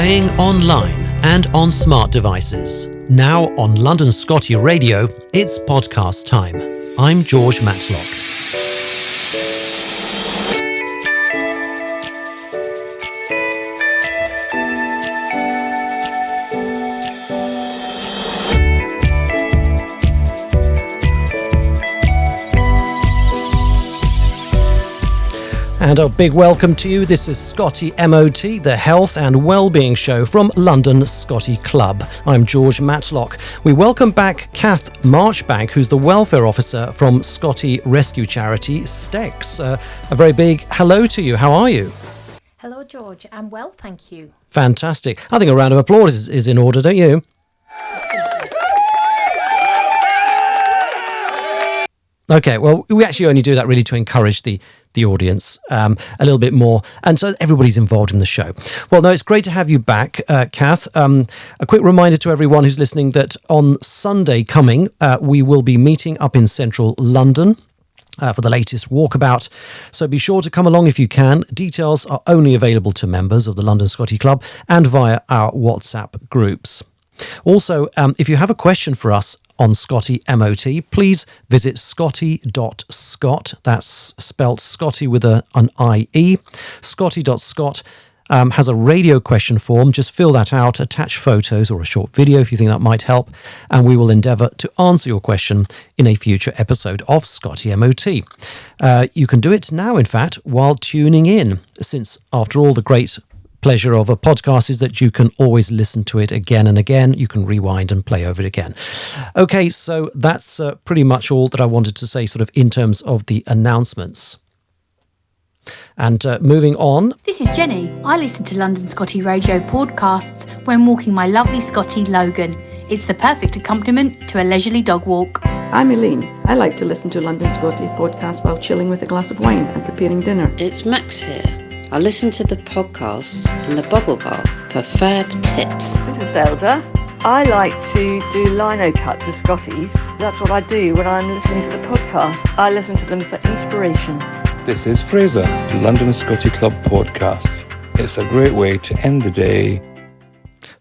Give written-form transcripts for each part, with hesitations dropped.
Playing online and on smart devices. Now on London Scottie Radio, it's podcast time. I'm George Matlock. And a big welcome to you. This is Scottie MOT, the health and well-being show from London Scottie Club. I'm George Matlock. We welcome back Cath Marchbank, who's the welfare officer from Scottie rescue charity Stex. A very big hello to you. How are you? Hello, George. I'm well, thank you. Fantastic. I think a round of applause is in order, don't you? Okay, well, we actually only do that really to encourage the audience a little bit more, and so everybody's involved in the show. Well, no, it's great to have you back, Cath. A quick reminder to everyone who's listening that on Sunday coming, we will be meeting up in central London for the latest walkabout. So be sure to come along if you can. Details are only available to members of the London Scottie Club and via our WhatsApp groups. Also, if you have a question for us on Scottie MOT, please visit scottie.scot. That's spelt Scottie with an IE. Scottie.scot has a radio question form. Just fill that out, attach photos or a short video if you think that might help, and we will endeavour to answer your question in a future episode of Scottie MOT. You can do it now, in fact, while tuning in, since after all, the great pleasure of a podcast is that you can always listen to it again and again. You can rewind and play over it again. Okay, so that's pretty much all that I wanted to say sort of in terms of the announcements. And moving on. This is Jenny. I listen to London Scottie Radio podcasts when walking my lovely Scottie Logan. It's the perfect accompaniment to a leisurely dog walk. I'm Elaine. I like to listen to London Scottie podcasts while chilling with a glass of wine and preparing dinner. It's Max here. I listen to the podcasts and the bubble bath for fab tips. This is Zelda. I like to do lino cuts of Scotties. That's what I do when I'm listening to the podcast. I listen to them for inspiration. This is Fraser, the London Scottie Club podcast. It's a great way to end the day.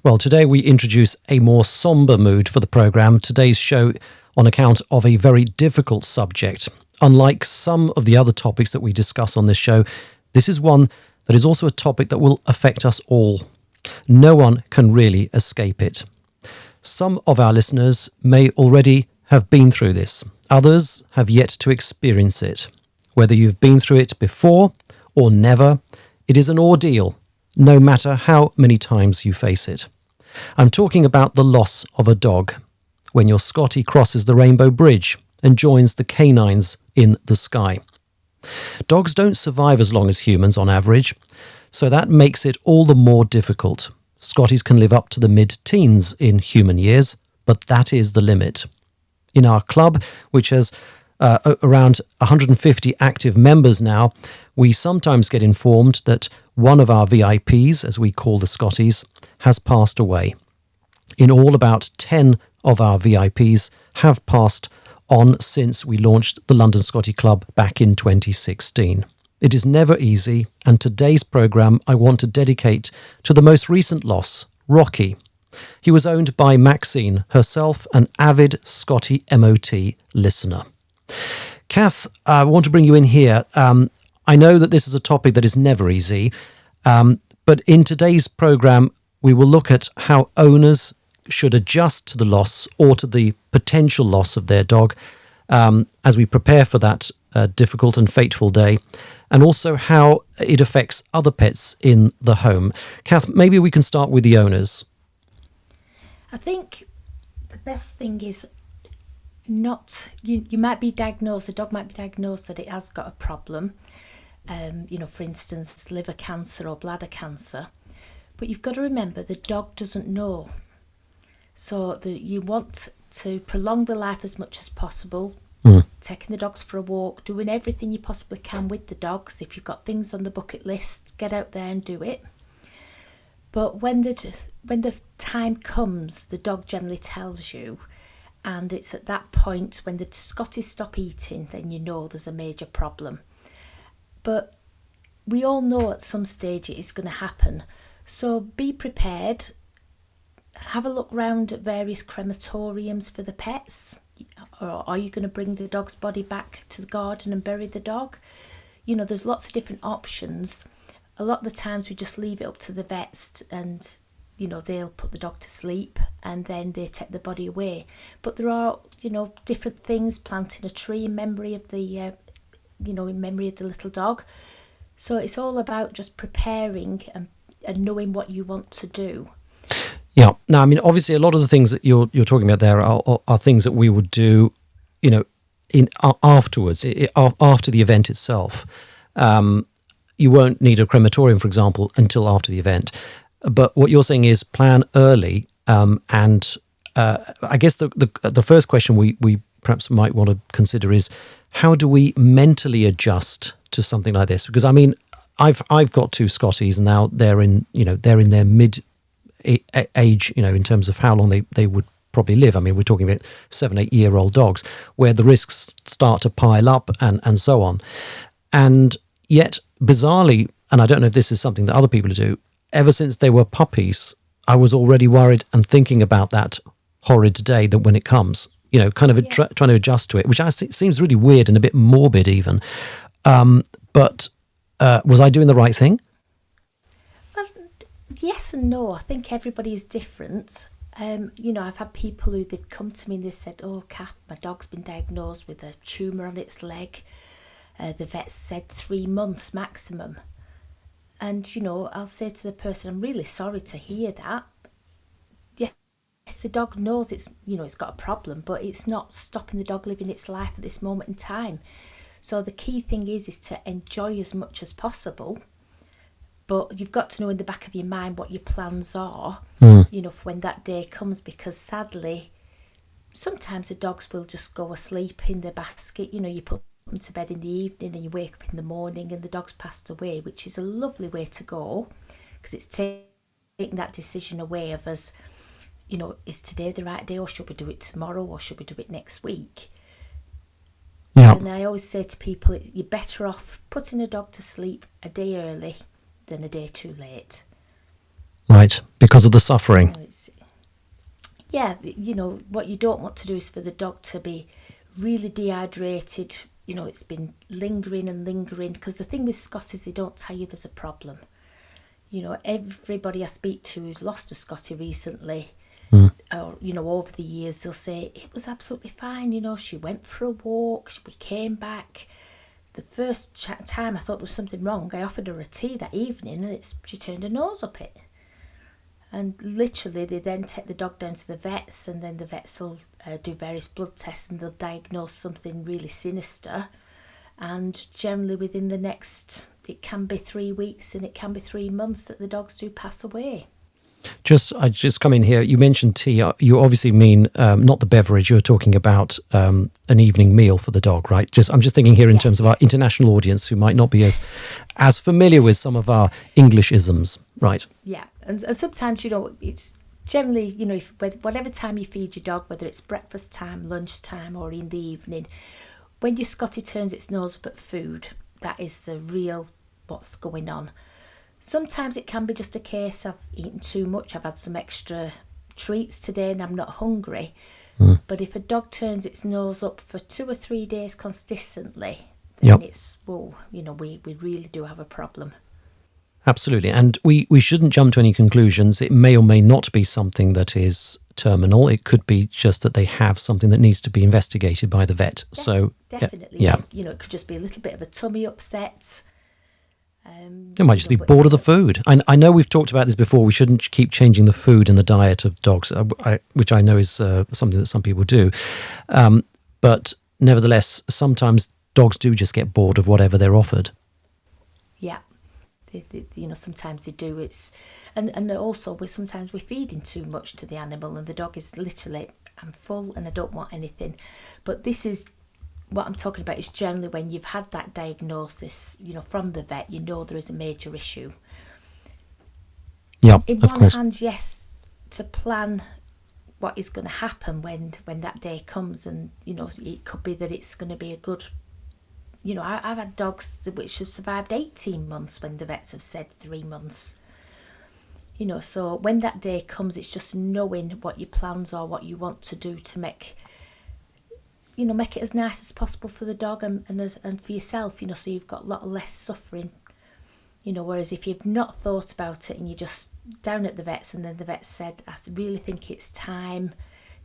Well, today we introduce a more sombre mood for the programme. Today's show on account of a very difficult subject. Unlike some of the other topics that we discuss on this show, this is one that is also a topic that will affect us all. No one can really escape it. Some of our listeners may already have been through this. Others have yet to experience it. Whether you've been through it before or never, it is an ordeal, no matter how many times you face it. I'm talking about the loss of a dog, when your Scottie crosses the Rainbow Bridge and joins the canines in the sky. Dogs don't survive as long as humans on average, so that makes it all the more difficult. Scotties can live up to the mid-teens in human years, but that is the limit. In our club, which has around 150 active members now, we sometimes get informed that one of our VIPs, as we call the Scotties, has passed away. In all, about 10 of our VIPs have passed on since we launched the London Scottie Club back in 2016. It is never easy, and today's programme I want to dedicate to the most recent loss, Rocky. He was owned by Maxine, herself an avid Scottie MOT listener. Cath, I want to bring you in here. I know that this is a topic that is never easy, but in today's programme we will look at how owners should adjust to the loss or to the potential loss of their dog as we prepare for that difficult and fateful day, and also how it affects other pets in the home. Cath, maybe we can start with the owners. I think the best thing is you might be diagnosed, a dog might be diagnosed that it has got a problem, for instance, liver cancer or bladder cancer, but you've got to remember the dog doesn't know. So you want to prolong the life as much as possible, taking the dogs for a walk, doing everything you possibly can with the dogs. If you've got things on the bucket list, get out there and do it. But when the time comes, the dog generally tells you, and it's at that point when the Scotties stop eating, then you know there's a major problem. But we all know at some stage it is going to happen. So be prepared. Have a look round at various crematoriums for the pets. Or are you going to bring the dog's body back to the garden and bury the dog? You know, there's lots of different options. A lot of the times we just leave it up to the vets, and you know, they'll put the dog to sleep and then they take the body away. But there are, you know, different things, planting a tree in memory of the in memory of the little dog. So it's all about just preparing and knowing what you want to do. Yeah. Now, I mean, obviously, a lot of the things that you're talking about there are things that we would do, you know, afterwards, after the event itself. You won't need a crematorium, for example, until after the event. But what you're saying is plan early. And I guess the first question we perhaps might want to consider is, how do we mentally adjust to something like this? Because I mean, I've got 2 Scotties, and now they're in their mid age, you know, in terms of how long they would probably live. I mean, we're talking about 7-8 year old dogs, where the risks start to pile up and so on. And yet, bizarrely, and I don't know if this is something that other people do, ever since they were puppies, I was already worried and thinking about that horrid day that when it comes, you know, kind of trying to adjust to it, which seems really weird and a bit morbid even. But was I doing the right thing? Well, yes and no. I think everybody is different. You know, I've had people who they've come to me and they said, "Oh, Cath, my dog's been diagnosed with a tumour on its leg. The vet said 3 months maximum." And, you know, I'll say to the person, "I'm really sorry to hear that. Yes, the dog knows it's got a problem, but it's not stopping the dog living its life at this moment in time. So the key thing is to enjoy as much as possible. But you've got to know in the back of your mind what your plans are, you know, for when that day comes, because sadly, sometimes the dogs will just go asleep in the basket. You know, you put them to bed in the evening and you wake up in the morning and the dog's passed away, which is a lovely way to go, because it's taking that decision away of us, you know, is today the right day, or should we do it tomorrow, or should we do it next week? Yeah. And I always say to people, you're better off putting a dog to sleep a day early than a day too late. Right, because of the suffering. Yeah, you know, what you don't want to do is for the dog to be really dehydrated. You know, it's been lingering and lingering, because the thing with Scott is they don't tell you there's a problem. You know, everybody I speak to who's lost a Scottie recently, or, you know, over the years, they'll say, it was absolutely fine, you know, she went for a walk, we came back. The first time I thought there was something wrong, I offered her a tea that evening and she turned her nose up it. And literally they then take the dog down to the vets, and then the vets will do various blood tests and they'll diagnose something really sinister. And generally within the next, it can be 3 weeks and it can be 3 months that the dogs do pass away. I just come in here. You mentioned tea. You obviously mean not the beverage. You're talking about an evening meal for the dog, right? I'm just thinking here in terms of our international audience who might not be as familiar with some of our Englishisms, right? Yeah, and sometimes, you know, it's generally, you know, whatever time you feed your dog, whether it's breakfast time, lunch time, or in the evening, when your Scottie turns its nose up at food, that is the real what's going on. Sometimes it can be just a case of eating too much. I've had some extra treats today and I'm not hungry. But if a dog turns its nose up for 2 or 3 days consistently, then it's, well, you know, we really do have a problem. Absolutely. And we shouldn't jump to any conclusions. It may or may not be something that is terminal. It could be just that they have something that needs to be investigated by the vet. Definitely. Yeah. You know, it could just be a little bit of a tummy upset. They might just be bored of the food. I know we've talked about this before. We shouldn't keep changing the food and the diet of dogs, which I know is something that some people do. But nevertheless, sometimes dogs do just get bored of whatever they're offered. Yeah. You know, sometimes they do. And also sometimes we're feeding too much to the animal and the dog is literally, I'm full and I don't want anything. But this is what I'm talking about, is generally when you've had that diagnosis, you know, from the vet, you know there is a major issue. Yeah, in of course. one hand, yes, to plan what is going to happen when that day comes, and you know, it could be that it's going to be a good, you know, I've had dogs which have survived 18 months when the vets have said 3 months. So when that day comes, it's just knowing what your plans are, what you want to do to make it as nice as possible for the dog and for yourself, so you've got a lot less suffering. Whereas if you've not thought about it and you're just down at the vet's and then the vet said, I really think it's time,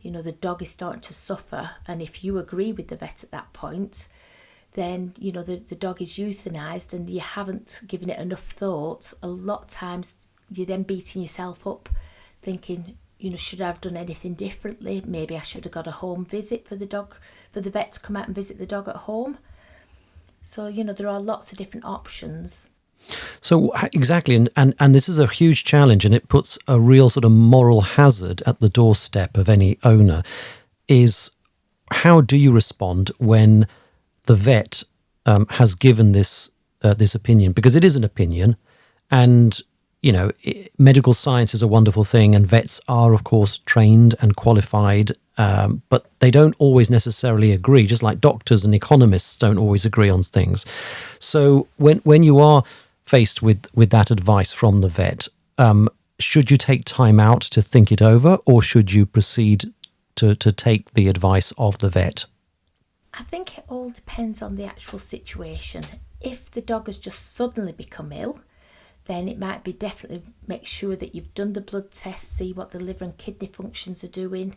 the dog is starting to suffer, and if you agree with the vet at that point, then, the dog is euthanised and you haven't given it enough thought, a lot of times you're then beating yourself up, thinking, should I have done anything differently? Maybe I should have got a home visit for the vet to come out and visit the dog at home. So, there are lots of different options. So exactly, and this is a huge challenge, and it puts a real sort of moral hazard at the doorstep of any owner, is how do you respond when the vet has given this opinion? Because it is an opinion, and medical science is a wonderful thing, and vets are, of course, trained and qualified, but they don't always necessarily agree, just like doctors and economists don't always agree on things. So when you are faced with that advice from the vet, should you take time out to think it over, or should you proceed to take the advice of the vet? I think it all depends on the actual situation. If the dog has just suddenly become ill, then it might be definitely make sure that you've done the blood tests, see what the liver and kidney functions are doing.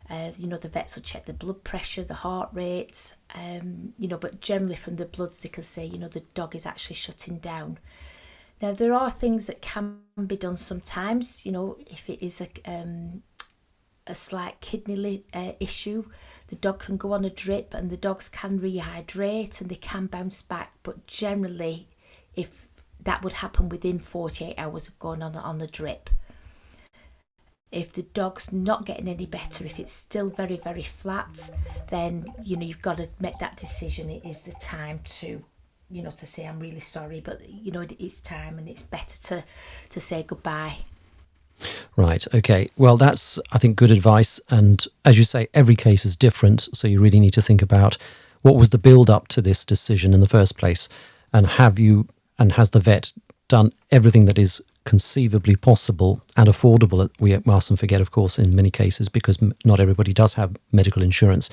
The vets will check the blood pressure, the heart rate, but generally from the bloods they can say, the dog is actually shutting down. Now, there are things that can be done sometimes, if it is a slight kidney issue, the dog can go on a drip and the dogs can rehydrate and they can bounce back, but generally, if that would happen within 48 hours of going on the drip. If the dog's not getting any better, if it's still very, very flat, then, you've got to make that decision. It is the time to, to say, I'm really sorry, but, it's time and it's better to say goodbye. Right. Okay. Well, that's, I think, good advice. And as you say, every case is different. So you really need to think about what was the build up to this decision in the first place. And has the vet done everything that is conceivably possible and affordable? We mustn't forget, of course, in many cases, because not everybody does have medical insurance,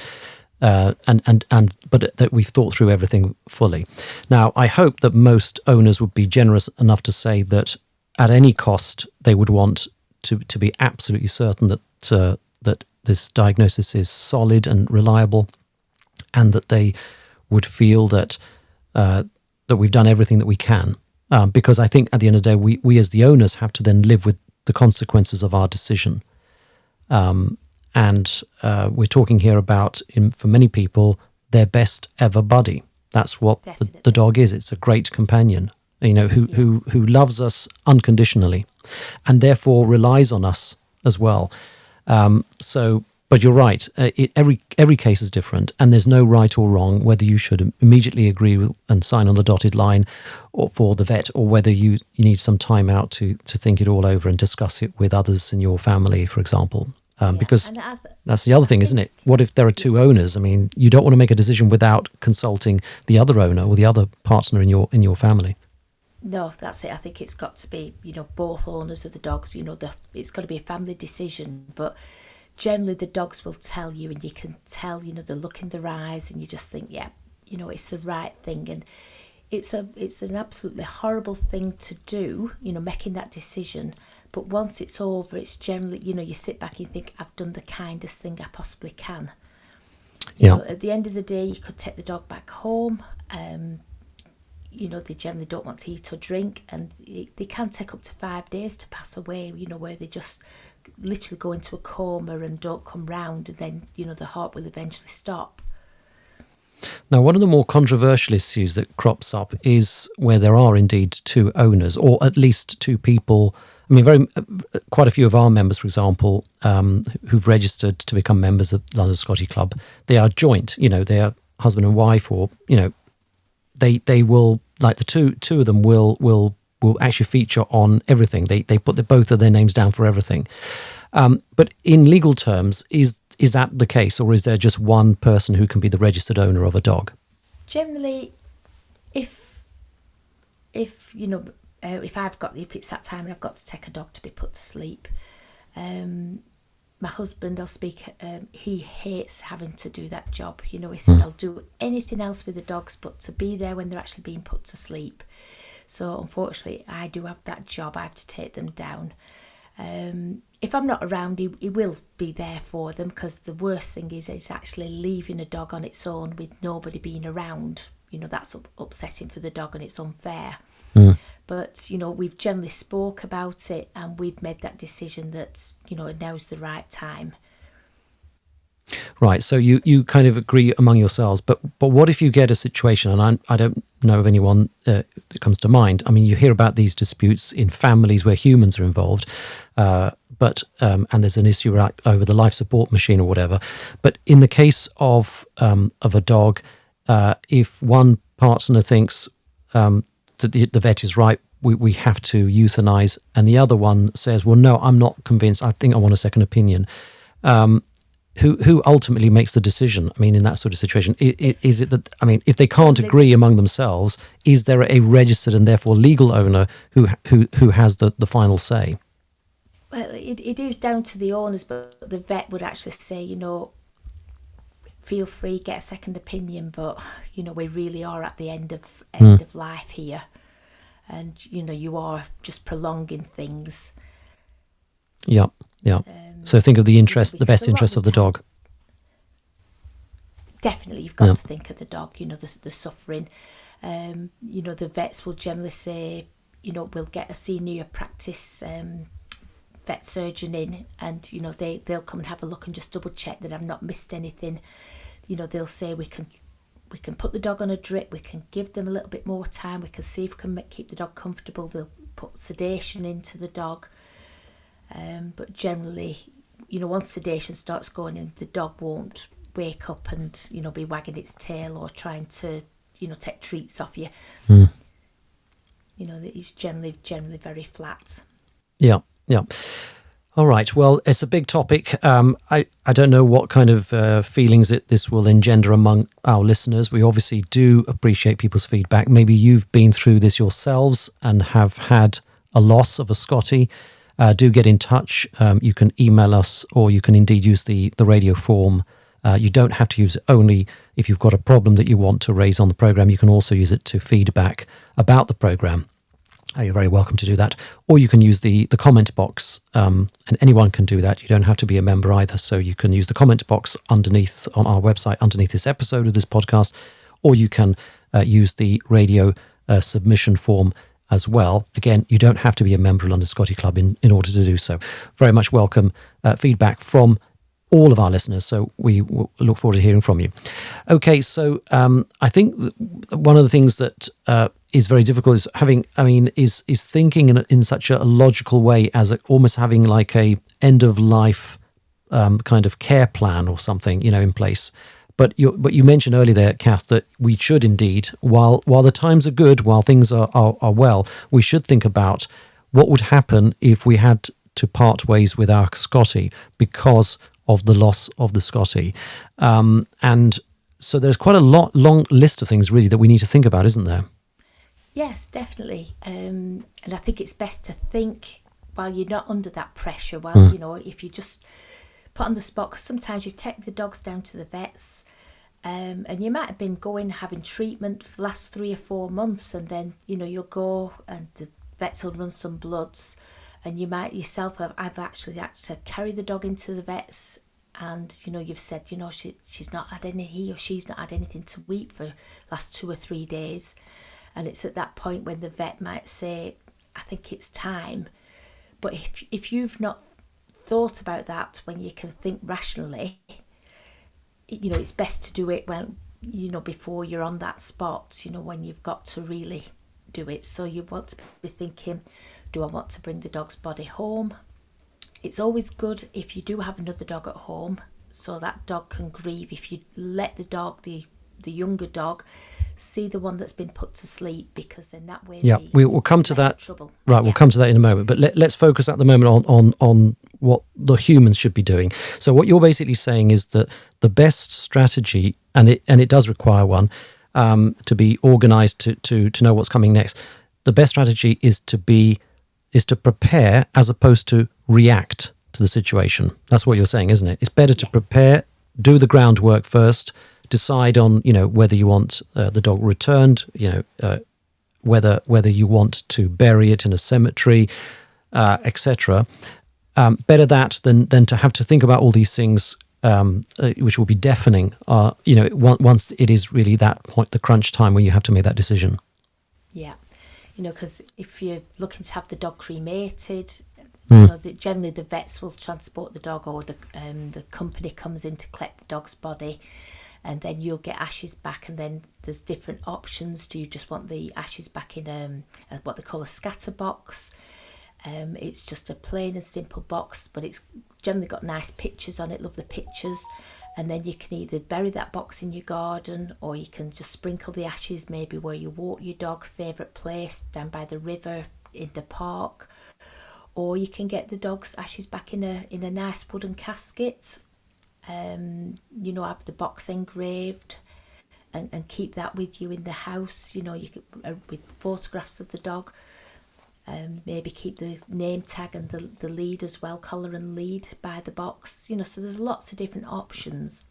but that we've thought through everything fully. Now, I hope that most owners would be generous enough to say that at any cost they would want to be absolutely certain that this diagnosis is solid and reliable, and that they would feel that we've done everything that we can. Because I think at the end of the day, we as the owners have to then live with the consequences of our decision. And we're talking here about, for many people, their best ever buddy. That's what the dog is. It's a great companion, who loves us unconditionally and therefore relies on us as well. But you're right. Every case is different, and there's no right or wrong whether you should immediately agree with and sign on the dotted line or for the vet, or whether you need some time out to think it all over and discuss it with others in your family, for example. Because that's the other thing, isn't it? What if there are two owners? I mean, you don't want to make a decision without consulting the other owner or the other partner in your family. No, that's it. I think it's got to be, both owners of the dogs. It's got to be a family decision, but generally the dogs will tell you, and you can tell, the look in their eyes, and you just think, yeah, it's the right thing. And it's an absolutely horrible thing to do, making that decision. But once it's over, it's generally, you sit back and you think, I've done the kindest thing I possibly can. Yeah. At the end of the day, you could take the dog back home. They generally don't want to eat or drink, and they can take up to 5 days to pass away, where they just literally go into a coma and don't come round, and then, the heart will eventually stop. Now, one of the more controversial issues that crops up is where there are indeed two owners, or at least two people. I mean, quite a few of our members, for example, who've registered to become members of London Scottie Club, they are joint. They are husband and wife, or they will, like the two of them will actually feature on everything. They put both of their names down for everything. But in legal terms, is that the case, or is there just one person who can be the registered owner of a dog? Generally, if if it's that time and I've got to take a dog to be put to sleep, my husband, he hates having to do that job. He said, I'll do anything else with the dogs, but to be there when they're actually being put to sleep. So unfortunately, I do have that job. I have to take them down. If I'm not around, he will be there for them, because the worst thing is actually leaving a dog on its own with nobody being around. That's upsetting for the dog and it's unfair. But, we've generally spoke about it and we've made that decision that, now's the right time. Right, so you kind of agree among yourselves, but what if you get a situation, and I don't know of anyone that comes to mind. I mean, you hear about these disputes in families where humans are involved, but and there's an issue over the life support machine or whatever. But in the case of a dog, if one partner thinks that the vet is right, we have to euthanize, and the other one says, well, no, I'm not convinced, I think I want a second opinion. Who ultimately makes the decision? I mean, in that sort of situation, is it that, I mean, if they can't agree among themselves, is there a registered and therefore legal owner who has the final say? Well, it is down to the owners, but the vet would actually say, feel free, get a second opinion, but, we really are at the end of life here. And, you are just prolonging things. Yeah. So think of the best interest of the dog. Definitely, you've got to think of the dog, the suffering. The vets will generally say, we'll get a senior practice vet surgeon in, and, they'll come and have a look and just double check that I've not missed anything. They'll say we can put the dog on a drip, we can give them a little bit more time, we can see if we can keep the dog comfortable. They'll put sedation into the dog. But generally, once sedation starts going in, the dog won't wake up and, be wagging its tail or trying to, take treats off you. It's generally very flat. Yeah. All right. Well, it's a big topic. I don't know what kind of feelings this will engender among our listeners. We obviously do appreciate people's feedback. Maybe you've been through this yourselves and have had a loss of a Scottie. Do get in touch. You can email us, or you can indeed use the radio form. You don't have to use it only if you've got a problem that you want to raise on the programme. You can also use it to feedback about the programme. You're very welcome to do that. Or you can use the comment box, and anyone can do that. You don't have to be a member either. So you can use the comment box underneath on our website, underneath this episode of this podcast, or you can use the radio submission form as well. Again, you don't have to be a member of London Scottie Club in order to do so. Very much welcome feedback from all of our listeners, so we look forward to hearing from you. Okay, so I think one of the things that is very difficult is thinking in such a logical way, as almost having like a end of life kind of care plan or something, in place. But you mentioned earlier there, Cath, that we should indeed, while the times are good, while things are well, we should think about what would happen if we had to part ways with our Scottie because of the loss of the Scottie. And so there's quite a long list of things really that we need to think about, isn't there? Yes, definitely. And I think it's best to think while you're not under that pressure, if you just put on the spot, because sometimes you take the dogs down to the vets, and you might have been having treatment for the last 3 or 4 months, and then you'll go and the vets will run some bloods, and you might yourself have actually had to carry the dog into the vets, and you've said she's not had he or she's not had anything to eat for the last 2 or 3 days, and it's at that point when the vet might say, I think it's time. But if you've not thought about that, when you can think rationally, it's best to do it when before you're on that spot, when you've got to really do it. So you want to be thinking, do I want to bring the dog's body home? It's always good if you do have another dog at home, so that dog can grieve. If you let the dog, the younger dog, see the one that's been put to sleep, because then that way we'll come to that trouble. Right, we'll come to that in a moment, but let's focus at the moment on what the humans should be doing. So what you're basically saying is that the best strategy, and it does require one, to be organised to know what's coming next. the best strategy is to prepare as opposed to react to the situation. That's what you're saying, isn't it? It's better to prepare, do the groundwork first, decide on, whether you want the dog returned, whether you want to bury it in a cemetery, etc. Better that than to have to think about all these things, which will be deafening. Once it is really that point, the crunch time where you have to make that decision. Yeah, because if you're looking to have the dog cremated, generally the vets will transport the dog, or the company comes in to collect the dog's body, and then you'll get ashes back. And then there's different options. Do you just want the ashes back in what they call a scatter box? It's just a plain and simple box, but it's generally got nice pictures on it, lovely pictures. And then you can either bury that box in your garden, or you can just sprinkle the ashes maybe where you walk your dog, favourite place, down by the river, in the park. Or you can get the dog's ashes back in a nice wooden casket. Have the box engraved and keep that with you in the house. You can, with photographs of the dog. Maybe keep the name tag and the lead as well, collar and lead by the box. So there's lots of different options.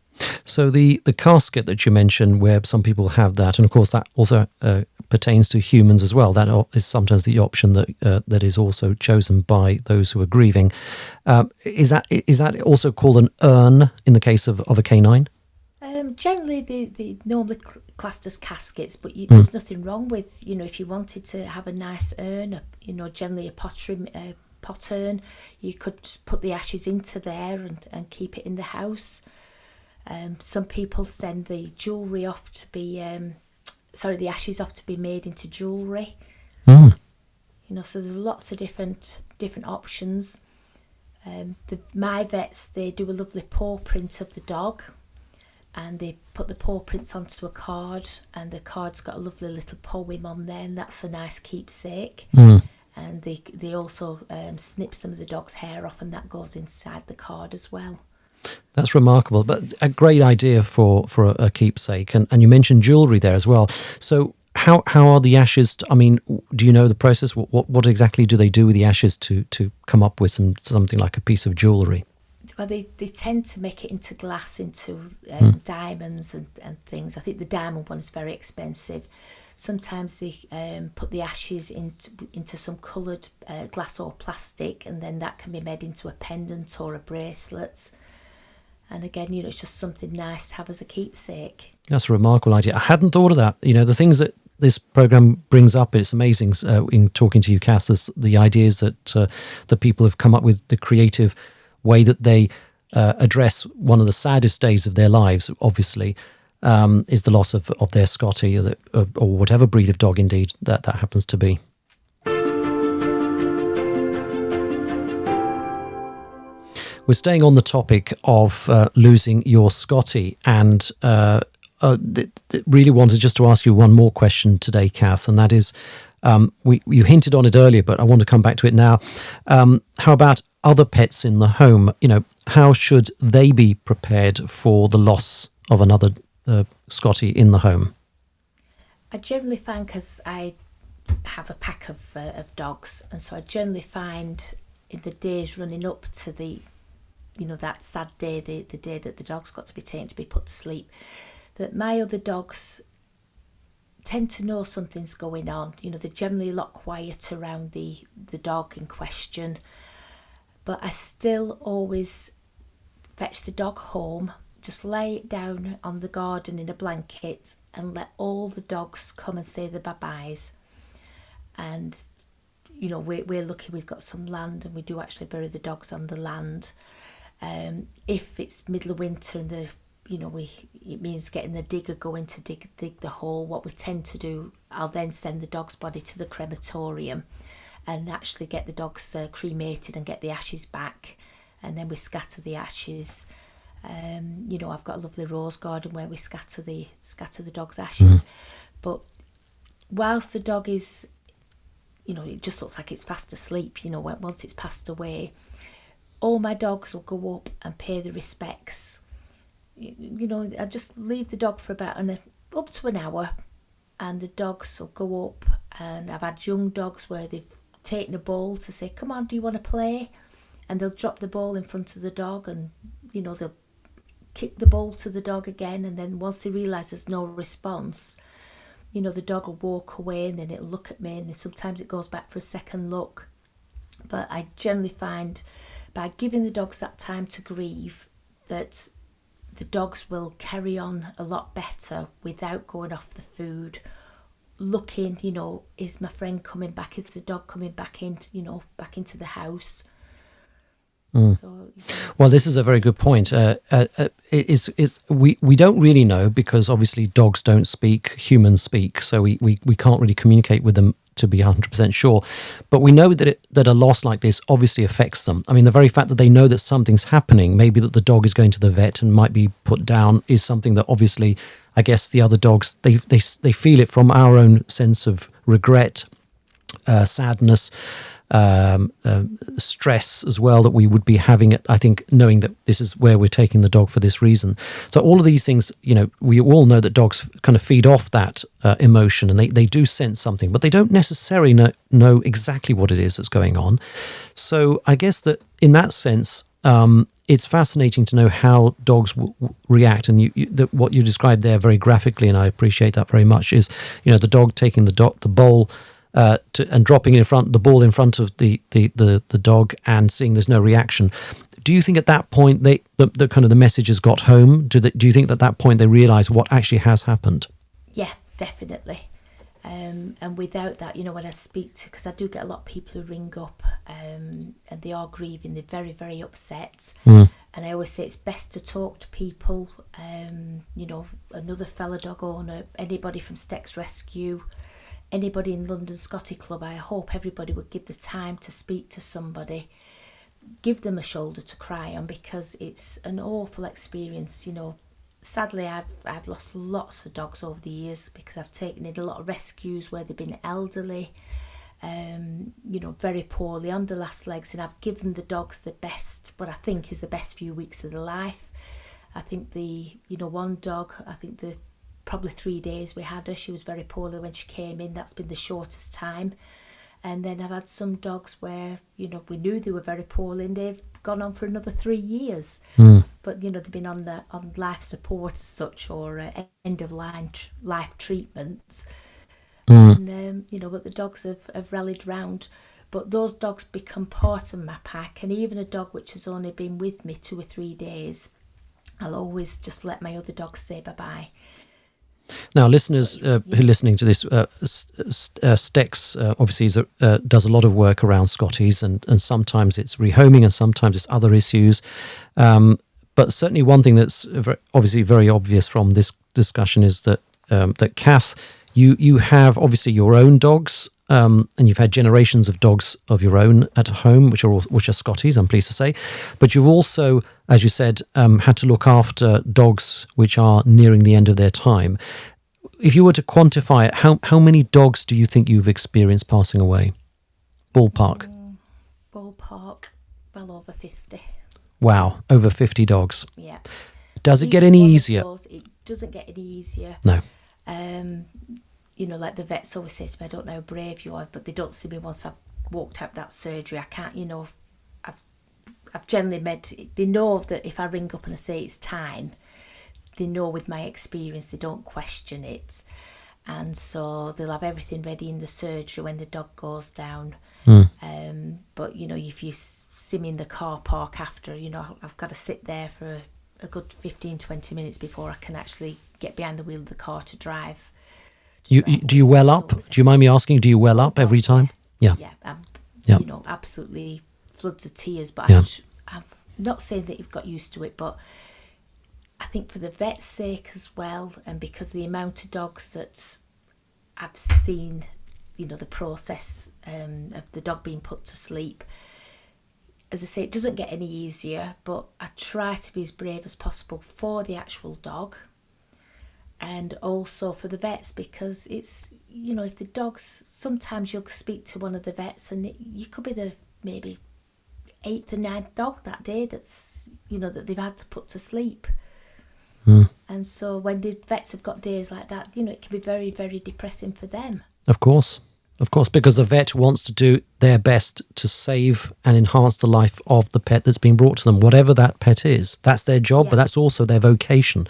So the casket that you mentioned, where some people have that, and of course that also pertains to humans as well. That is sometimes the option that is also chosen by those who are grieving. Is that also called an urn in the case of a canine? Generally, they normally classed as caskets, but there's nothing wrong with, if you wanted to have a nice urn, generally a pot urn, you could just put the ashes into there and keep it in the house. Some people send the jewellery off to be, the ashes off to be made into jewellery. So there's lots of different options. My vets, they do a lovely paw print of the dog, and they put the paw prints onto a card, and the card's got a lovely little poem on there, and that's a nice keepsake. And they also snip some of the dog's hair off, and that goes inside the card as well. That's remarkable, but a great idea for a keepsake. And you mentioned jewellery there as well. So how are the ashes? Do you know the process? What exactly do they do with the ashes to come up with something like a piece of jewellery? Well, they tend to make it into glass, into diamonds and things. I think the diamond one is very expensive. Sometimes they put the ashes into some coloured glass or plastic, and then that can be made into a pendant or a bracelet. And again, it's just something nice to have as a keepsake. That's a remarkable idea. I hadn't thought of that. The things that this programme brings up, it's amazing in talking to you, Cath, the ideas that the people have come up with, the creative way that they address one of the saddest days of their lives, obviously, is the loss of their Scottie, or whatever breed of dog indeed that happens to be. We're staying on the topic of losing your Scottie, and really wanted just to ask you one more question today, Cath, and that is, you hinted on it earlier, but I want to come back to it now. How about other pets in the home? How should they be prepared for the loss of another Scottie in the home? I generally find, because I have a pack of dogs, and so I generally find in the days running up to the that sad day, the day that the dog's got to be taken to be put to sleep, that my other dogs tend to know something's going on. They're generally a lot quiet around the dog in question, but I still always fetch the dog home, just lay it down on the garden in a blanket, and let all the dogs come and say their bye-byes. And we're lucky we've got some land, and we do actually bury the dogs on the land. If it's middle of winter and it means getting the digger going to dig the hole, what we tend to do, I'll then send the dog's body to the crematorium and actually get the dogs cremated and get the ashes back, and then we scatter the ashes. I've got a lovely rose garden where we scatter the dog's ashes. But whilst the dog is, it just looks like it's fast asleep, once it's passed away, all my dogs will go up and pay the respects. I just leave the dog for about up to an hour, and the dogs will go up And I've had young dogs where they've taken a ball to say, come on, do you want to play? And they'll drop the ball in front of the dog, and, you know, they'll kick the ball to the dog again. And then once they realise there's no response, you know, the dog will walk away, and then it'll look at me, and sometimes it goes back for a second look. But I generally find by giving the dogs that time to grieve that the dogs will carry on a lot better without going off the food, looking, you know, is my friend coming back? Is the dog coming back into, you know, back into the house? So, well, this is a very good point. We don't really know, because obviously dogs don't speak, humans speak, so we can't really communicate with them to be 100% sure. But we know that a loss like this obviously affects them. I mean, the very fact that they know that something's happening, maybe that the dog is going to the vet and might be put down, is something that obviously, I guess the other dogs, they feel it from our own sense of regret, sadness, stress as well, that we would be having it, I think, knowing that this is where we're taking the dog for this reason. So all of these things, you know, we all know that dogs kind of feed off that emotion, and they do sense something, but they don't necessarily know exactly what it is that's going on. So I guess that in that sense, it's fascinating to know how dogs react, and what you described there very graphically, and I appreciate that very much, is, you know, the dog taking the bowl and dropping the ball in front of the dog, and seeing there's no reaction. Do you think at that point the kind of the message has got home? Do you think that at that point they realise what actually has happened? Yeah, definitely. And without that, you know, when I speak to, because I do get a lot of people who ring up and they are grieving, they're very, very upset. And I always say it's best to talk to people, you know, another fellow dog owner, anybody from Stex Rescue, anybody in London Scottie Club. I hope everybody would give the time to speak to somebody, give them a shoulder to cry on, because it's an awful experience. You know, sadly I've lost lots of dogs over the years, because I've taken in a lot of rescues where they've been elderly, you know, very poorly on the last legs, and I've given the dogs the best, what I think is the best few weeks of their life. I think one dog, I think probably 3 days we had her, she was very poorly when she came in. That's been the shortest time. And then I've had some dogs where, you know, we knew they were very poorly, and they've gone on for another 3 years. But, you know, they've been on life support as such, or end of life treatment. And, you know, but the dogs have rallied round. But those dogs become part of my pack, and even a dog which has only been with me 2 or 3 days, I'll always just let my other dogs say bye-bye. Now, listeners who are listening to this, Stex obviously does a lot of work around Scotties, and sometimes it's rehoming and sometimes it's other issues. But certainly one thing that's obviously very obvious from this discussion is that Cath, you have obviously your own dogs, and you've had generations of dogs of your own at home, which are Scotties, I'm pleased to say. But you've also, as you said, had to look after dogs which are nearing the end of their time. If you were to quantify it, how many dogs do you think you've experienced passing away? Ballpark. Ballpark, well over 50. Wow, over 50 dogs. Yeah. Does it get any easier? It doesn't get any easier. No. You know, like the vets always say to me, I don't know how brave you are, but they don't see me once I've walked out that surgery. I can't, you know, I've generally they know that if I ring up and I say it's time, they know with my experience, they don't question it. And so they'll have everything ready in the surgery when the dog goes down. But, you know, if you see me in the car park after, you know, I've got to sit there for a good 15-20 minutes before I can actually get behind the wheel of the car to drive. Do you well up? Do you mind me asking? Do you well up every time? Yeah. You know, absolutely floods of tears. But I'm not saying that you've got used to it, but I think for the vet's sake as well, and because the amount of dogs that I've seen, you know, the process of the dog being put to sleep, as I say, it doesn't get any easier, but I try to be as brave as possible for the actual dog, and also for the vets, because it's, you know, if the dogs, sometimes you'll speak to one of the vets and you could be the maybe 8th or 9th dog that day that's, you know, that they've had to put to sleep. And so when the vets have got days like that, you know, it can be very, very depressing for them. Of course. Of course, because the vet wants to do their best to save and enhance the life of the pet that's been brought to them, whatever that pet is. That's their job, Yeah. but that's also their vocation.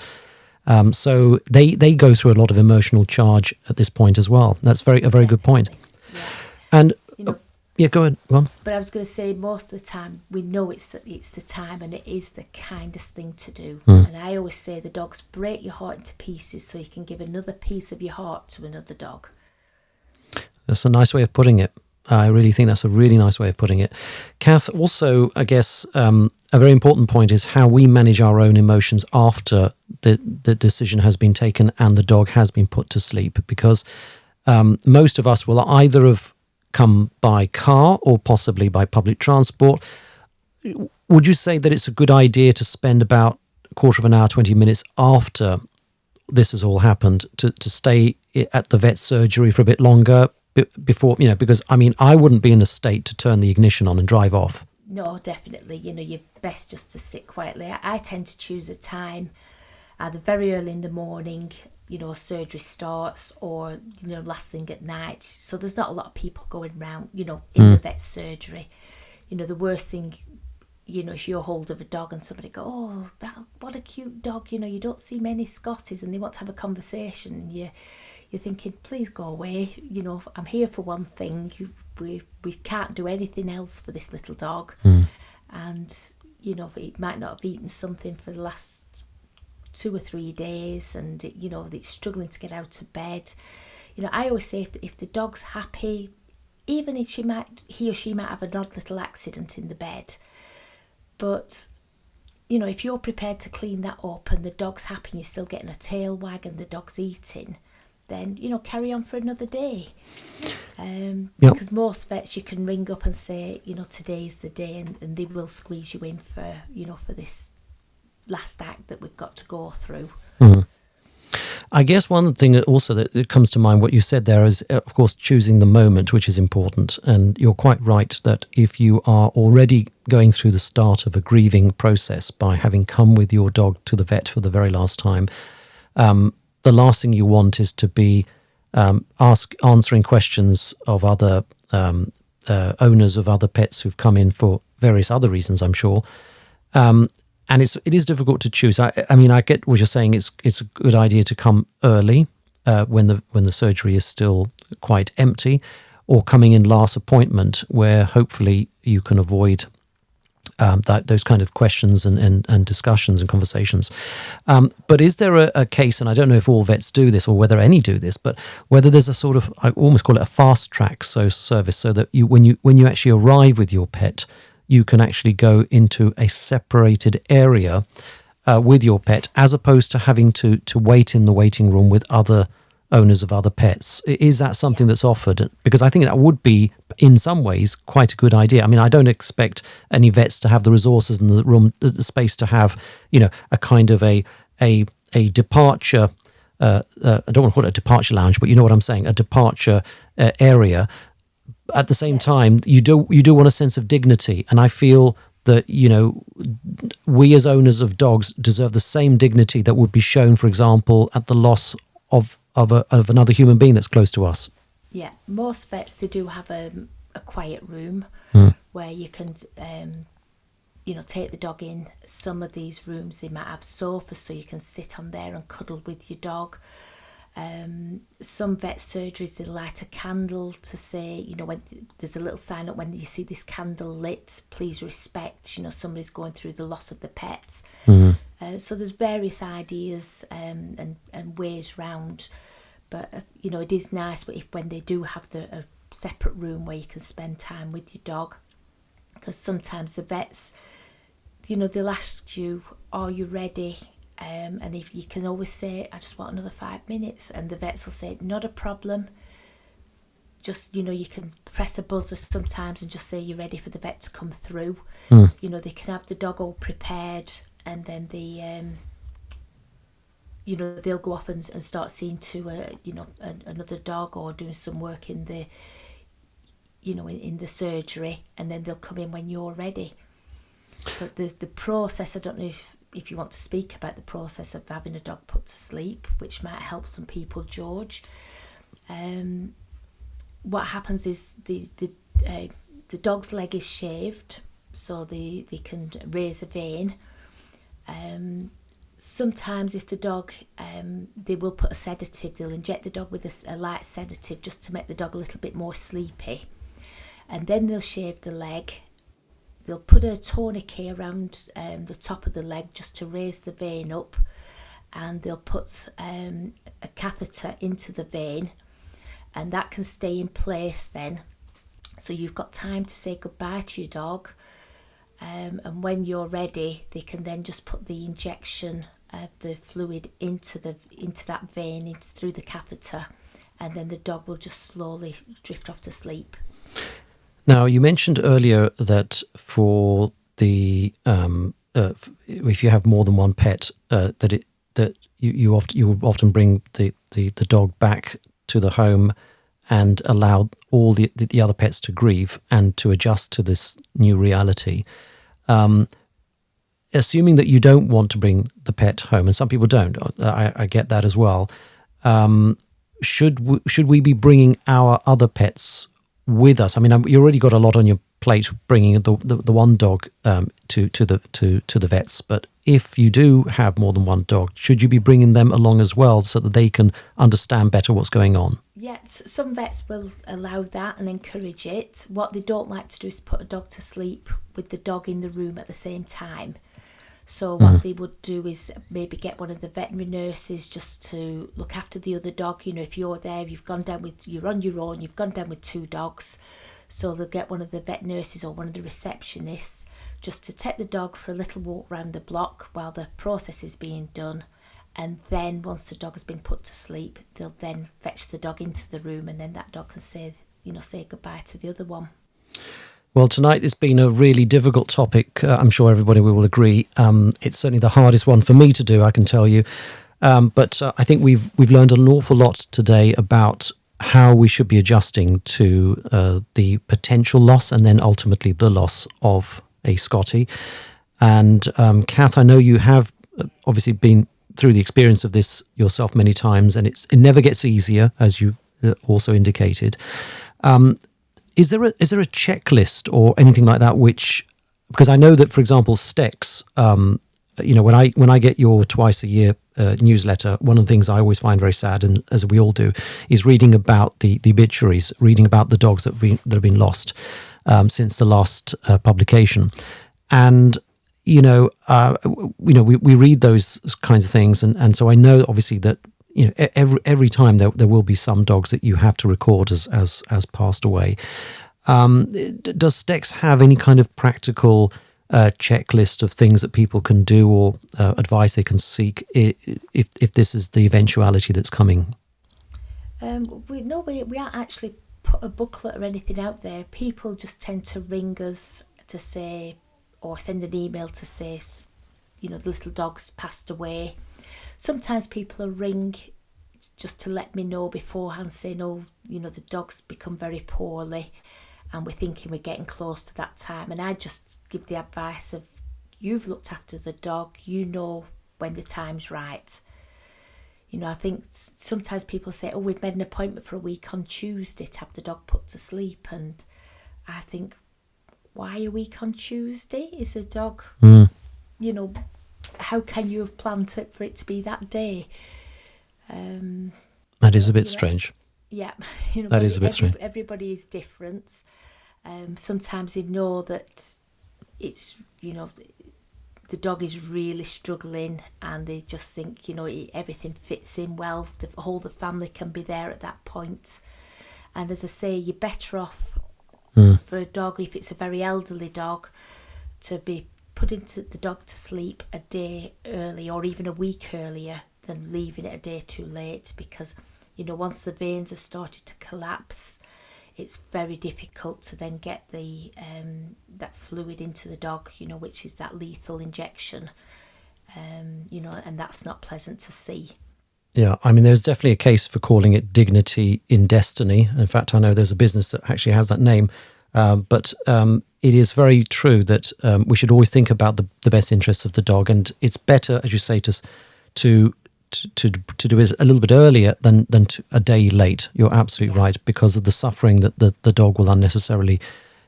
So they go through a lot of emotional charge at this point as well. That's a very good point. Yeah. And You know, yeah, go ahead, Ron. but I was going to say, most of the time we know it's the time, and it is the kindest thing to do. And I always say the dogs break your heart into pieces so you can give another piece of your heart to another dog. That's a nice way of putting it. I really think that's a really nice way of putting it. Cath, also, I guess a very important point is how we manage our own emotions after the decision has been taken and the dog has been put to sleep, because most of us will either have come by car or possibly by public transport. Would you say that it's a good idea to spend about a quarter of an hour, 20 minutes after this has all happened to stay at the vet surgery for a bit longer before, because I wouldn't be in the state to turn the ignition on and drive off. No, definitely. You're best just to sit quietly. I tend to choose a time either very early in the morning, surgery starts, or, last thing at night. So there's not a lot of people going around, in the vet surgery. The worst thing, if you're hold of a dog and somebody go, oh, what a cute dog, you don't see many Scotties, and they want to have a conversation, and you're thinking, please go away, I'm here for one thing, we can't do anything else for this little dog. And it might not have eaten something for the last 2 or 3 days, and it's struggling to get out of bed. I always say, if the dog's happy, even if he or she might have an odd little accident in the bed, but if you're prepared to clean that up and the dog's happy and you're still getting a tail wag and the dog's eating, then carry on for another day. Because most vets, you can ring up and say, today's the day, and they will squeeze you in for for this last act that we've got to go through. I guess one thing that comes to mind, what you said there, is of course choosing the moment, which is important. And you're quite right that if you are already going through the start of a grieving process by having come with your dog to the vet for the very last time, the last thing you want is to be answering questions of other owners of other pets who've come in for various other reasons, I'm sure. And it is difficult to choose. I get what you're saying. It's a good idea to come early when the surgery is still quite empty, or coming in last appointment, where hopefully you can avoid those kind of questions and discussions and conversations. But is there a case, and I don't know if all vets do this or whether any do this, but whether there's a sort of, I almost call it a fast track service, so that when you actually arrive with your pet, you can actually go into a separated area with your pet, as opposed to having to wait in the waiting room with other owners of other pets. Is that something that's offered? Because I think that would be, in some ways, quite a good idea. I don't expect any vets to have the resources and the space to have, a kind of a departure. I don't want to call it a departure lounge, but you know what I'm saying, a departure area. At the same time, you do want a sense of dignity, and I feel that we as owners of dogs deserve the same dignity that would be shown, for example, at the loss of another human being that's close to us. Yeah, most vets, they do have a quiet room where you can take the dog in. Some of these rooms, they might have sofas so you can sit on there and cuddle with your dog. Some vet surgeries, they light a candle to say, when there's a little sign up, when you see this candle lit, please respect, somebody's going through the loss of the pets. So there's various ideas and ways round, but it is nice when they do have a separate room where you can spend time with your dog, because sometimes the vets, they'll ask you, are you ready? And if you can always say, I just want another 5 minutes, and the vets will say, not a problem. Just, you can press a buzzer sometimes and just say you're ready for the vet to come through. They can have the dog all prepared, and then they'll go off and start seeing to another dog, or doing some work in the in the surgery, and then they'll come in when you're ready. But the process, I don't know if you want to speak about the process of having a dog put to sleep, which might help some people, George. what happens is the dog's leg is shaved, so they can raise a vein. Sometimes if the dog, they will put a sedative, they'll inject the dog with a light sedative just to make the dog a little bit more sleepy. And then they'll shave the leg. They'll put a tourniquet around the top of the leg just to raise the vein up. And they'll put a catheter into the vein. And that can stay in place then. So you've got time to say goodbye to your dog. And when you're ready, they can then just put the injection of the fluid into that vein, through the catheter, and then the dog will just slowly drift off to sleep. Now, you mentioned earlier that for the if you have more than one pet, that you often bring the dog back to the home and allow all the other pets to grieve and to adjust to this new reality. Assuming that you don't want to bring the pet home, and some people don't, I get that as well. Should we be bringing our other pets with us? I mean, you already got a lot on your plate bringing the one dog to the vets, but if you do have more than one dog, should you be bringing them along as well so that they can understand better what's going on? Yes, some vets will allow that and encourage it. What they don't like to do is put a dog to sleep with the dog in the room at the same time. So what they would do is maybe get one of the veterinary nurses just to look after the other dog. You know, if you're there, you're on your own, you've gone down with two dogs. So they'll get one of the vet nurses or one of the receptionists just to take the dog for a little walk around the block while the process is being done. And then once the dog has been put to sleep, they'll then fetch the dog into the room, and then that dog can say goodbye to the other one. Well, tonight has been a really difficult topic. I'm sure everybody will agree. It's certainly the hardest one for me to do, I can tell you. But I think we've learned an awful lot today about how we should be adjusting to the potential loss and then ultimately the loss of a Scottie. And Cath, I know you have obviously been through the experience of this yourself many times, and it never gets easier, as you also indicated. Is there a checklist or anything like that because I know that, for example, Stex, when I get your twice a year newsletter, one of the things I always find very sad, and as we all do, is reading about the obituaries, reading about the dogs that have been lost since the last publication. And we read those kinds of things, and so I know obviously that every time there will be some dogs that you have to record as passed away. Does Stex have any kind of practical checklist of things that people can do or advice they can seek if this is the eventuality that's coming? We aren't actually put a booklet or anything out there. People just tend to ring us to say, or send an email to say, the little dog's passed away. Sometimes people will ring just to let me know beforehand, saying, the dog's become very poorly and we're thinking we're getting close to that time. And I just give the advice of, you've looked after the dog, you know when the time's right. I think sometimes people say, we've made an appointment for a week on Tuesday to have the dog put to sleep. And I think, why a week on Tuesday? Is a dog, how can you have planned it for it to be that day? That is a bit strange. Yeah. That is a bit strange. Everybody is different. Sometimes they know that it's, the dog is really struggling and they just think, everything fits in well. The whole family can be there at that point. And as I say, you're better off for a dog, if it's a very elderly dog, to be putting the dog to sleep a day early or even a week earlier than leaving it a day too late, because once the veins have started to collapse, it's very difficult to then get the that fluid into the dog, which is that lethal injection, and that's not pleasant to see. Yeah, I mean, there's definitely a case for calling it dignity in destiny. In fact, I know there's a business that actually has that name. But it is very true that we should always think about the best interests of the dog. And it's better, as you say, to to do it a little bit earlier than a day late. You're absolutely right, because of the suffering that the dog will unnecessarily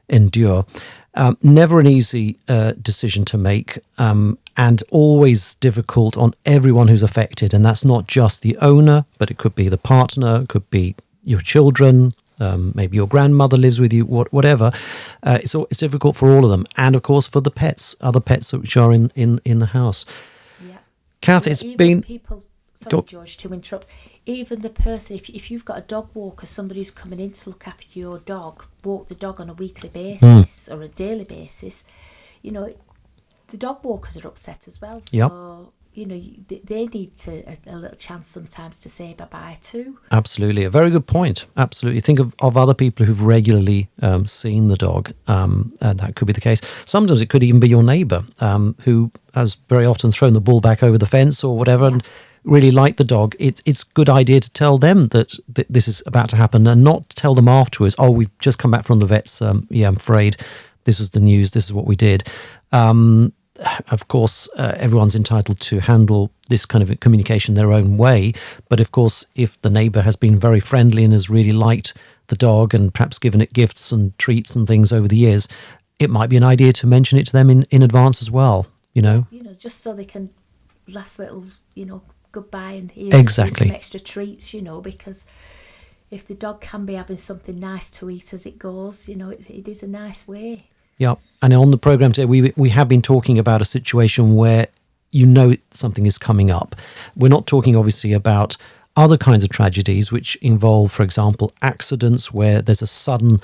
endure. Never an easy decision to make, and always difficult on everyone who's affected. And that's not just the owner, but it could be the partner, it could be your children, maybe your grandmother lives with you, whatever. It's difficult for all of them, and of course for the pets, other pets which are in the house. Yeah. Kath, Well, it's even been... people. Sorry, George, to interrupt. Even the person, if you've got a dog walker, somebody who's coming in to look after your dog, walk the dog on a weekly basis or a daily basis, you know, the dog walkers are upset as well. So, you know, they need a little chance sometimes to say bye-bye too. Absolutely. A very good point. Absolutely. Think of other people who've regularly seen the dog, and that could be the case. Sometimes it could even be your neighbour who has very often thrown the ball back over the fence or whatever, and really like the dog. It's a good idea to tell them that this is about to happen, and not tell them afterwards, oh, we've just come back from the vets, I'm afraid this was the news, this is what we did. Of course, everyone's entitled to handle this kind of communication their own way, but of course, if the neighbour has been very friendly and has really liked the dog and perhaps given it gifts and treats and things over the years, it might be an idea to mention it to them in advance as well, you know, just so they can last little, goodbye and here's some extra treats, because if the dog can be having something nice to eat as it goes, it is a nice way. Yeah, and on the programme today, we have been talking about a situation where something is coming up. We're not talking obviously about other kinds of tragedies which involve, for example, accidents where there's a sudden,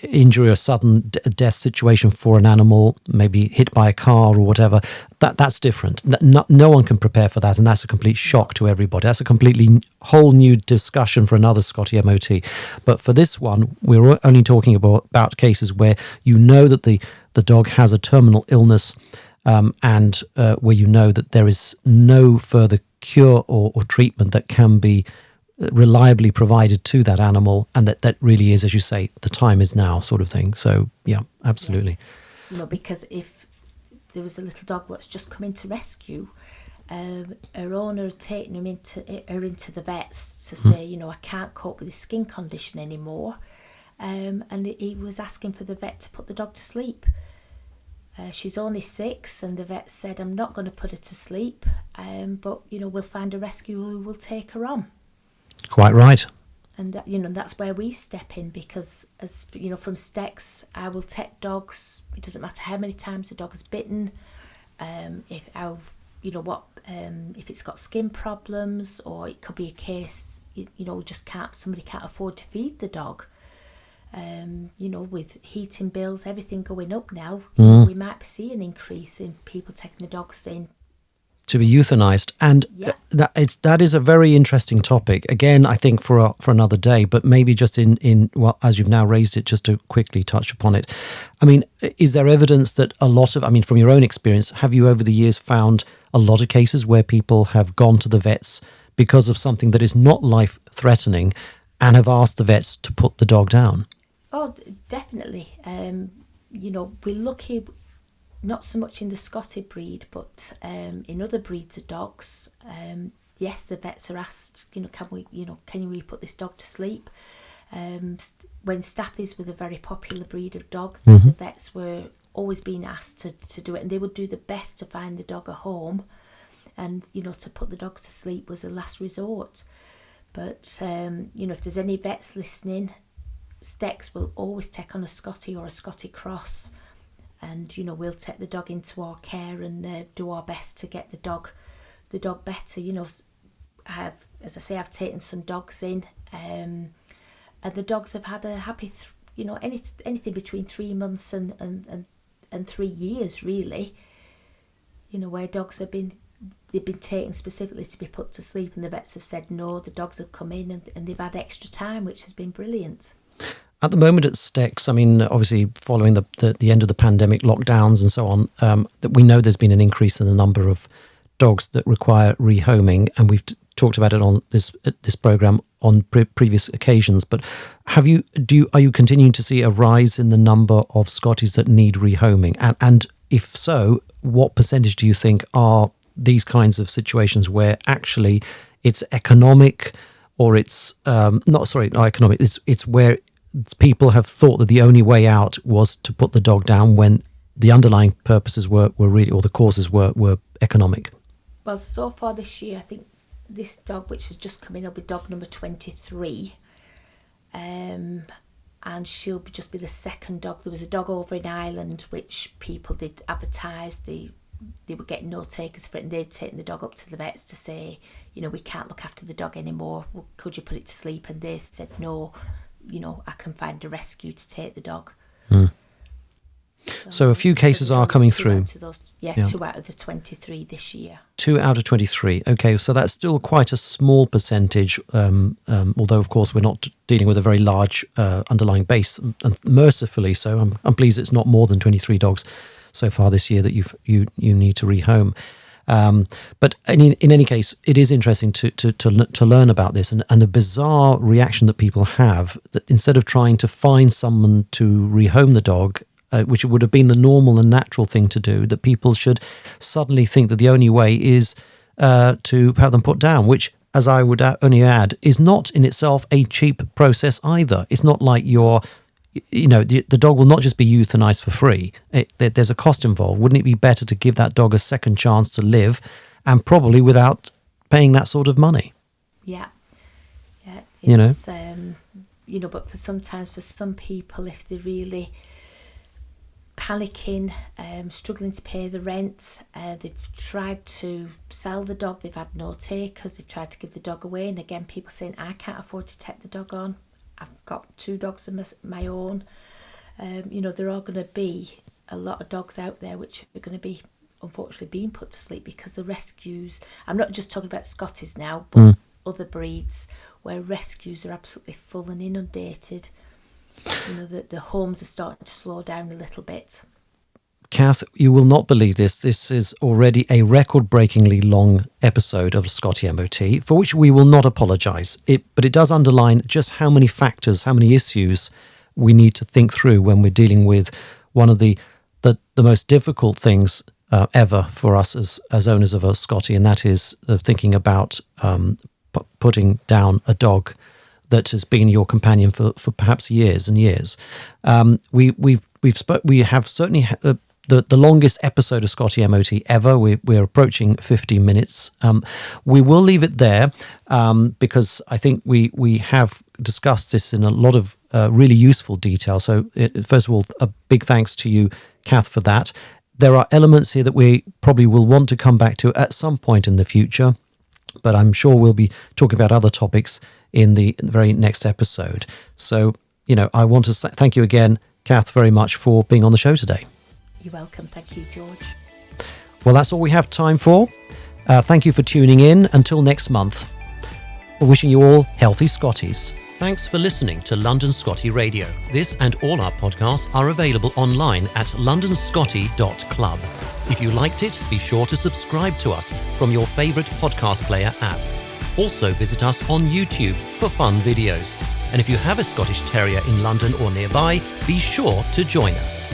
injury or sudden death situation for an animal, maybe hit by a car or whatever. That's different. No one can prepare for that, and that's a complete shock to everybody. That's a completely whole new discussion for another Scottie MOT. But for this one, we're only talking about cases where that the dog has a terminal illness, and where that there is no further cure or treatment that can be reliably provided to that animal, and that really is, as you say, the time is now sort of thing. So yeah, absolutely. Because if there was a little dog that's just come into rescue, her owner had taken her into the vets to say, I can't cope with his skin condition anymore, and he was asking for the vet to put the dog to sleep. She's only 6, and the vet said, I'm not going to put her to sleep, but we'll find a rescuer who will take her on. Quite right. And that's where we step in, because as from Stex, I will take dogs. It doesn't matter how many times the dog has bitten, if it's got skin problems, or it could be a case somebody can't afford to feed the dog. With heating bills, everything going up now, we might see an increase in people taking the dogs in to be euthanized, and that is a very interesting topic. Again, I think for another day, but maybe just in as you've now raised it, just to quickly touch upon it. I mean, is there evidence that from your own experience, have you over the years found a lot of cases where people have gone to the vets because of something that is not life-threatening and have asked the vets to put the dog down? Oh, definitely. We're lucky. Not so much in the Scottie breed, but in other breeds of dogs, yes, the vets are asked, can we put this dog to sleep? When Staffies were the very popular breed of dog, the vets were always being asked to do it, and they would do the best to find the dog a home, and to put the dog to sleep was a last resort. But if there's any vets listening, Stex will always take on a Scottie or a Scottie cross. And we'll take the dog into our care and do our best to get the dog better. I've taken some dogs in, and the dogs have had a happy, anything between 3 months and 3 years really. Where dogs they've been taken specifically to be put to sleep, and the vets have said no. The dogs have come in and they've had extra time, which has been brilliant. At the moment at Stex, obviously following the end of the pandemic lockdowns and so on, that we know there's been an increase in the number of dogs that require rehoming, and we've talked about it on this programme on previous occasions. But are you continuing to see a rise in the number of Scotties that need rehoming? And if so, what percentage do you think are these kinds of situations where actually it's economic, or it's not economic. It's where people have thought that the only way out was to put the dog down when the underlying purposes were really, or the causes were economic. Well, so far this year, I think this dog, which has just come in, will be dog number 23. And she'll just be the second dog. There was a dog over in Ireland which people did advertise. They were getting no takers for it, and they'd taken the dog up to the vets to say, you know, we can't look after the dog anymore. Well, could you put it to sleep? And they said, no, you know, I can find a rescue to take the dog. So a few cases are coming through. 2 out of the 23 this year. 2 out of 23. Okay, so that's still quite a small percentage, although, of course, we're not dealing with a very large underlying base, and mercifully so. I'm pleased it's not more than 23 dogs so far this year that you need to rehome. But in any case, it is interesting to learn about this, and a bizarre reaction that people have, that instead of trying to find someone to rehome the dog, which would have been the normal and natural thing to do, that people should suddenly think that the only way is to have them put down, which, as I would only add, is not in itself a cheap process either. It's not like the dog will not just be euthanized for free. There's a cost involved. Wouldn't it be better to give that dog a second chance to live, and probably without paying that sort of money? Yeah. It's, but for some people, if they're really panicking, struggling to pay the rent, they've tried to sell the dog, they've had no takers, they've tried to give the dog away, and again, people saying, I can't afford to take the dog on. I've got 2 dogs of my own. There are going to be a lot of dogs out there which are going to be, unfortunately, being put to sleep because the rescues, I'm not just talking about Scotties now, but other breeds where rescues are absolutely full and inundated. The homes are starting to slow down a little bit. Cath, you will not believe this. This is already a record-breakingly long episode of Scottie MOT, for which we will not apologise. But it does underline just how many factors, how many issues we need to think through when we're dealing with one of the most difficult things ever for us as owners of a Scottie, and that is thinking about putting down a dog that has been your companion for perhaps years and years. We have certainly the longest episode of Scottie MOT ever. We're approaching 50 minutes. We will leave it there because I think we have discussed this in a lot of really useful detail. So first of all, a big thanks to you, Cath, for that. There are elements here that we probably will want to come back to at some point in the future, but I'm sure we'll be talking about other topics in the very next episode. So, I want to thank you again, Cath, very much for being on the show today. You're welcome. Thank you, George. Well, that's all we have time for. Thank you for tuning in. Until next month, we're wishing you all healthy Scotties. Thanks for listening to London Scottie Radio. This and all our podcasts are available online at londonscottie.club. If you liked it, be sure to subscribe to us from your favourite podcast player app. Also visit us on YouTube for fun videos. And if you have a Scottish Terrier in London or nearby, be sure to join us.